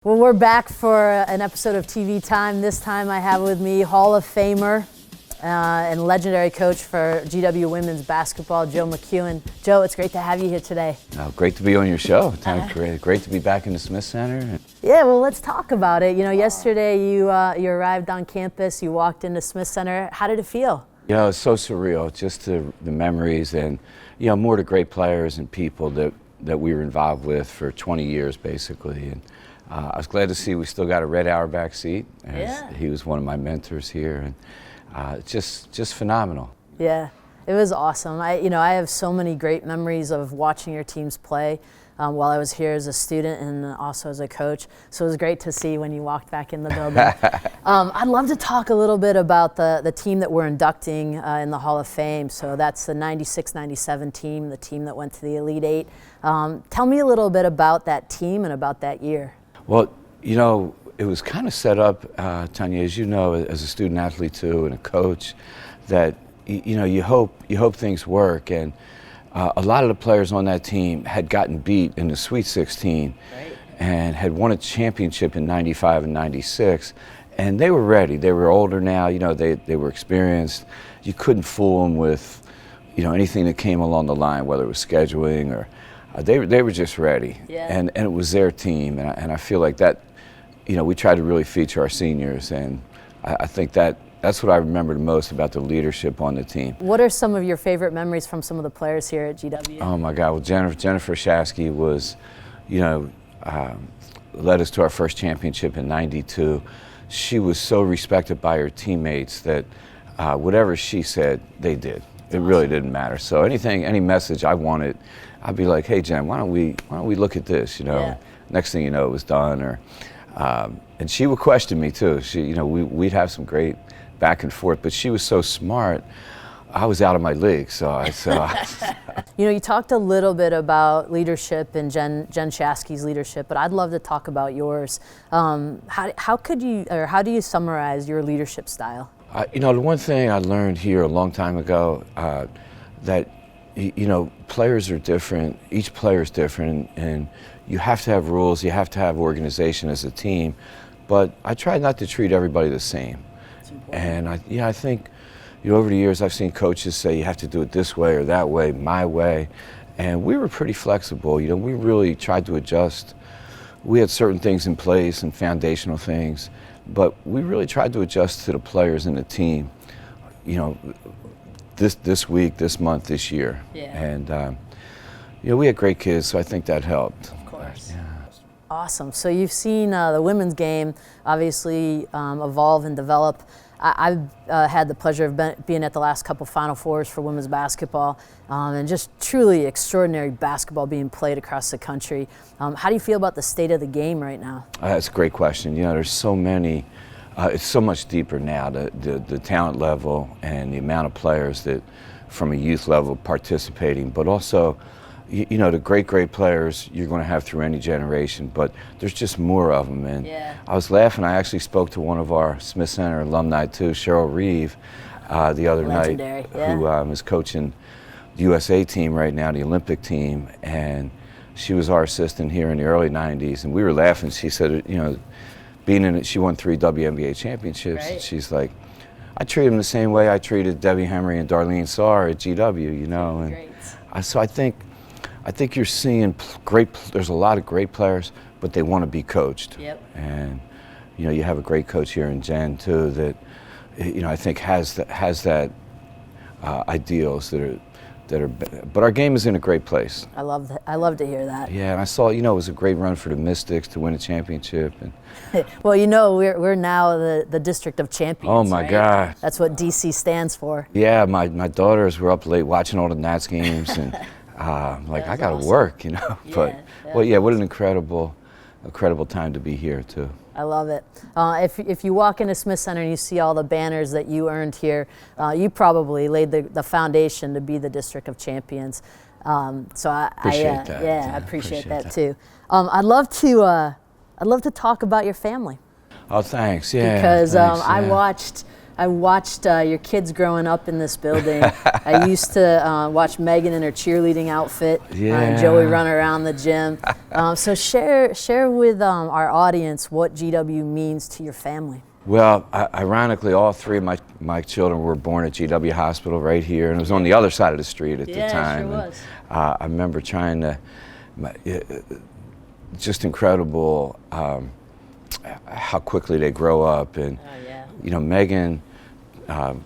Well, we're back for an episode of TV Time. This time I have with me Hall of Famer and legendary coach for GW women's basketball, Joe McKeown. Joe, it's great to have you here today. Great to be on your show. Great to be back in the Smith Center. Yeah, well, let's talk about it. You know, yesterday you arrived on campus, you walked into Smith Center. How did it feel? You know, it's so surreal, just the memories and, you know, more the great players and people that we were involved with for 20 years, basically. And I was glad to see we still got a red Auerbach seat. He was one of my mentors here, and just phenomenal. Yeah, it was awesome. I have so many great memories of watching your teams play while I was here as a student and also as a coach. So it was great to see when you walked back in the building. I'd love to talk a little bit about the team that we're inducting in the Hall of Fame. So that's the 96-97 team, the team that went to the Elite Eight. Tell me a little bit about that team and about that year. Well, you know, it was kind of set up, Tanya, as you know, as a student athlete too, and a coach, that you hope things work. And a lot of the players on that team had gotten beat in the Sweet 16, right, and had won a championship in '95 and '96, and they were ready. They were older now. You know, they were experienced. You couldn't fool them with, you know, anything that came along the line, whether it was scheduling or. They were just ready, yeah. And it was their team, and I feel like that, you know, we tried to really feature our seniors, and I think that's what I remember the most about the leadership on the team. What are some of your favorite memories from some of the players here at GW? Oh my God, well Jennifer Shasky was, you know, led us to our first championship in '92. She was so respected by her teammates that whatever she said, they did. It really didn't matter. So any message I wanted, I'd be like, hey Jen, why don't we look at this? You know, yeah. Next thing you know, it was done. Or, and she would question me too. We'd have some great back and forth, but she was so smart. I was out of my league, so You know, you talked a little bit about leadership and Jen Shasky's leadership, but I'd love to talk about yours. How do you summarize your leadership style? You know, the one thing I learned here a long time ago, that, you know, players are different, each player is different, and you have to have rules, you have to have organization as a team, but I try not to treat everybody the same. And I think, you know, over the years I've seen coaches say you have to do it this way or that way, my way, and we were pretty flexible. You know, we really tried to adjust. We had certain things in place and foundational things, but we really tried to adjust to the players and the team, you know, this week, this month, this year. Yeah. And, you know, we had great kids, so I think that helped. Of course. Yeah. Awesome. So you've seen the women's game obviously evolve and develop. I've had the pleasure of being at the last couple Final Fours for women's basketball, and just truly extraordinary basketball being played across the country. How do you feel about the state of the game right now? That's a great question. You know, there's so many, it's so much deeper now, the talent level and the amount of players that from a youth level participating, but also, you know, the great players you're going to have through any generation, but there's just more of them. And yeah. I was laughing, I actually spoke to one of our Smith Center alumni too, Cheryl Reeve, the other Legendary, night, yeah. who is coaching the USA team right now, the Olympic team, and she was our assistant here in the early 90s, and we were laughing. She said, you know, being in it, she won 3 WNBA championships, right. And she's like, I treat them the same way I treated Debbie Henry and Darlene Saar at GW, you know. And great. So I think you're seeing there's a lot of great players, but they want to be coached. Yep. And, you know, you have a great coach here in Jen too that, you know, I think has that ideals that are, but our game is in a great place. I love to hear that. Yeah, and I saw, you know, it was a great run for the Mystics to win a championship. And well, you know, we're now the District of Champions. Oh my right? God. That's what DC stands for. Yeah, my daughters were up late watching all the Nats games, and like, I gotta work, you know. Yeah, But well, yeah, what an incredible time to be here too. I love it. If you walk into Smith Center and you see all the banners that you earned here, you probably laid the foundation to be the District of Champions. So I appreciate that. Yeah, I appreciate that too. I'd love to talk about your family. Oh, thanks. Yeah. Because thanks, I yeah. I watched your kids growing up in this building. I used to watch Megan in her cheerleading outfit, Joey run around the gym. So share with our audience what GW means to your family. Well, ironically, all three of my children were born at GW Hospital right here, and it was on the other side of the street at the time. Sure was. And, I remember trying to, just incredible how quickly they grow up. And, you know, Megan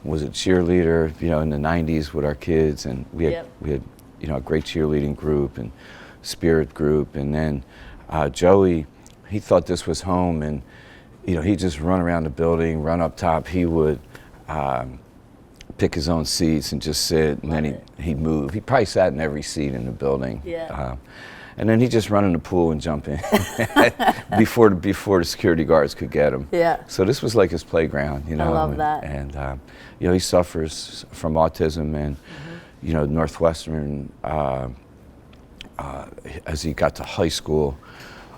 was a cheerleader, you know, in the 90s with our kids, and we had, you know, a great cheerleading group and spirit group. And then Joey, he thought this was home, and you know, he'd just run around the building, run up top. He would pick his own seats and just sit, and then he'd move. He probably sat in every seat in the building. And then he'd just run in the pool and jump in before the security guards could get him. So this was like his playground, you know. I love that. And you know, he suffers from autism, and you know, Northwestern, as he got to high school,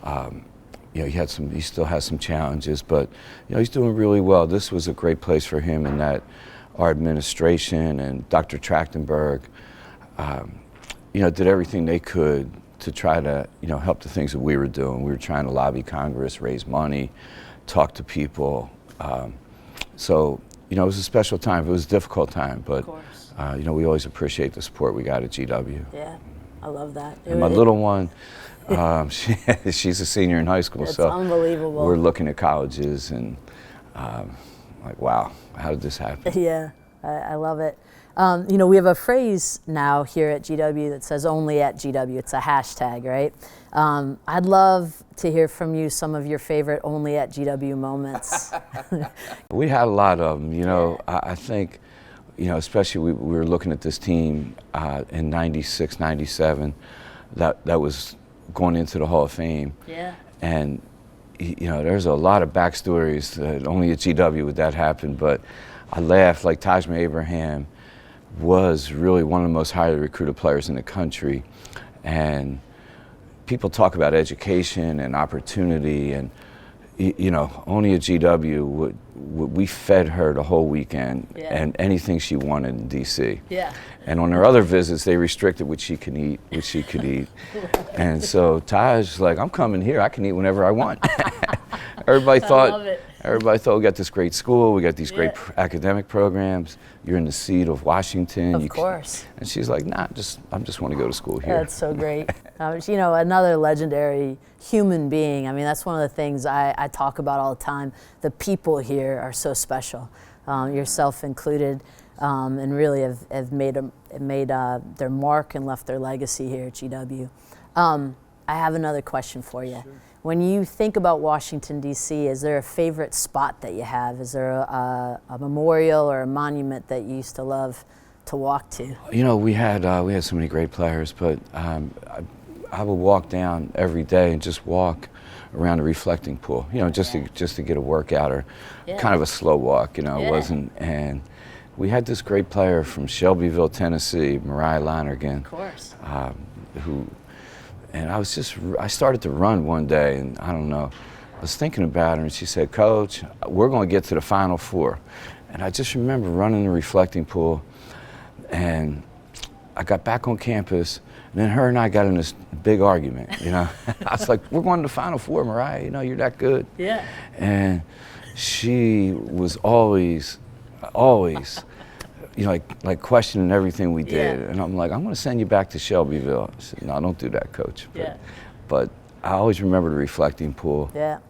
you know, he still has some challenges, but you know, he's doing really well. This was a great place for him, in that our administration and Dr. Trachtenberg, you know, did everything they could to try to, you know, help the things that we were doing. We were trying to lobby Congress, raise money, talk to people. So, you know, it was a special time. It was a difficult time, but you know, we always appreciate the support we got at GW. Yeah, I love that. And my little one, she's a senior in high school, it's so unbelievable. We're looking at colleges, and like, wow, how did this happen? Yeah, I love it. You know, we have a phrase now here at GW that says "only at GW." It's a hashtag, right? I'd love to hear from you some of your favorite "only at GW" moments. We had a lot of them. You know, I think, you know, especially we were looking at this team in '96, '97. That was going into the Hall of Fame. And you know, there's a lot of backstories that only at GW would that happen, but I laugh. Like, Tajma Abraham was really one of the most highly recruited players in the country, and people talk about education and opportunity, and you know, only at GW we fed her the whole weekend and anything she wanted in DC. And on her other visits, they restricted what she could eat, And so Taj's like, I'm coming here. I can eat whenever I want. Everybody thought we got this great school, we got these great academic programs. You're in the seat of Washington. Of course. And she's like, nah, I just want to go to school here. That's so great. You know, another legendary human being. I mean, that's one of the things I talk about all the time. The people here are so special, yourself included, and really have made their mark and left their legacy here at GW. I have another question for you. Sure. When you think about Washington, D.C., is there a favorite spot that you have? Is there a memorial or a monument that you used to love to walk to? You know, we had so many great players, but I would walk down every day and just walk around the reflecting pool, you know, just to get a workout, or kind of a slow walk, you know. It wasn't. And we had this great player from Shelbyville, Tennessee, Mariah Lonergan, of course, and I started to run one day, and I don't know, I was thinking about her, and she said, Coach, we're going to get to the Final Four. And I just remember running the reflecting pool, and I got back on campus, and then her and I got in this big argument, you know. I was like, we're going to the Final Four, Mariah, you know, you're that good. And she was always, you know, like questioning everything we did. And I'm like, I'm going to send you back to Shelbyville. I said, no, don't do that, Coach. But I always remember the reflecting pool. Well,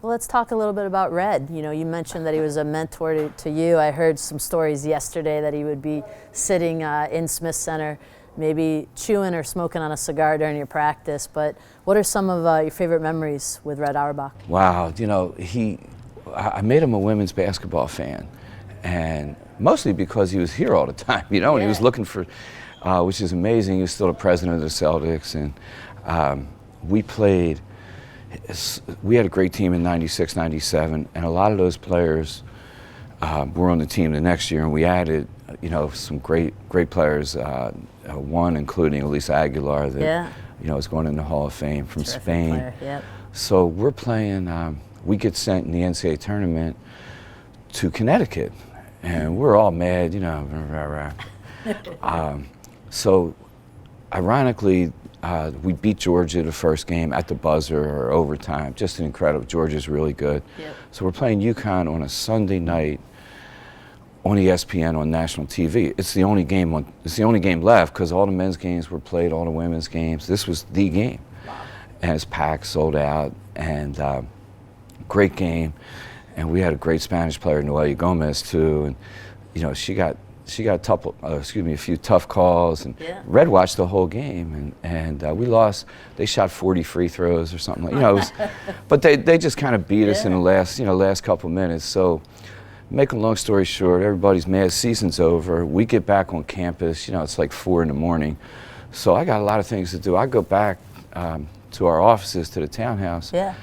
let's talk a little bit about Red. You know, you mentioned that he was a mentor to you. I heard some stories yesterday that he would be sitting in Smith Center, maybe chewing or smoking on a cigar during your practice. But what are some of your favorite memories with Red Auerbach? Wow, you know, I made him a women's basketball fan. And mostly because he was here all the time, you know, and he was looking for, which is amazing. He was still the president of the Celtics, and we had a great team in '96, '97, and a lot of those players were on the team the next year, and we added, you know, some great players, one including Elisa Aguilar that, you know, is going in the Hall of Fame from Spain. So we're playing, we get sent in the NCAA tournament to Connecticut. and we're all mad, you know. So, ironically, we beat Georgia the first game at the buzzer or overtime. Just an incredible. Georgia's really good. Yep. So we're playing UConn on a Sunday night on ESPN on national TV. It's the only game left because all the men's games were played, all the women's games. This was the game. Wow. And it's packed, sold out, and great game. And we had a great Spanish player, Noelia Gomez, too. And you know, she got a few tough calls. And yeah. Red watched the whole game, and we lost. They shot 40 free throws or something like. You know, it was, but they just kind of beat us in the last couple minutes. So, make a long story short, everybody's mad. Season's over. We get back on campus. You know, it's like 4 in. So I got a lot of things to do. I go back to our offices, to the townhouse. Yeah.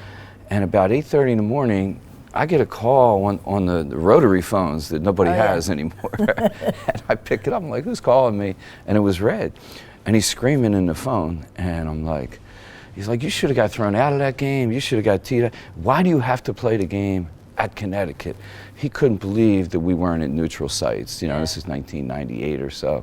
And about 8:30 in the morning, I get a call on the rotary phones that nobody has anymore. And I pick it up. I'm like, who's calling me? And it was Red. And he's screaming in the phone. And I'm like, he's like, you should have got thrown out of that game. You should have got teed up. Why do you have to play the game at Connecticut? He couldn't believe that we weren't at neutral sites. You know, this is 1998 or so.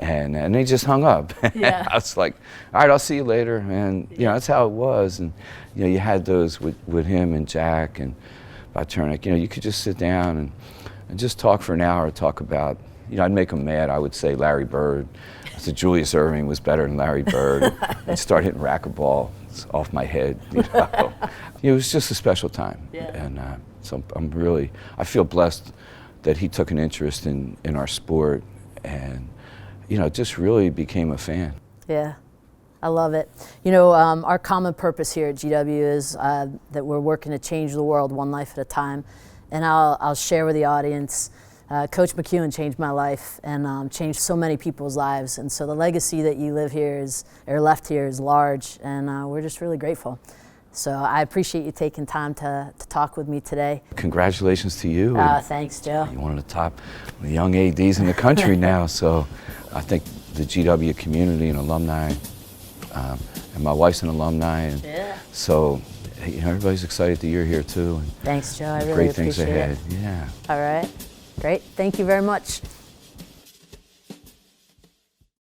And they just hung up. Yeah. I was like, all right, I'll see you later. And, you know, that's how it was. And, you know, you had those with him and Jack and Turnick. You know, you could just sit down and just talk for an hour, talk about, you know, I'd make them mad. I would say Larry Bird. I said Julius Erving was better than Larry Bird. I'd start hitting racquetball off my head, you know. It was just a special time. Yeah. And so I feel blessed that he took an interest in our sport and, you know, just really became a fan. Yeah, I love it. You know, our common purpose here at GW is that we're working to change the world one life at a time. And I'll share with the audience, Coach McKeown changed my life and changed so many people's lives. And so the legacy that you left here is large, and we're just really grateful. So I appreciate you taking time to talk with me today. Congratulations to you. Thanks, Joe. You're one of the top young ADs in the country now, so I think the GW community and alumni, and my wife's an alumni, and so you know, everybody's excited that you're here too. And thanks, Joe. I really great things appreciate ahead. it. Yeah. All right. Great. Thank you very much.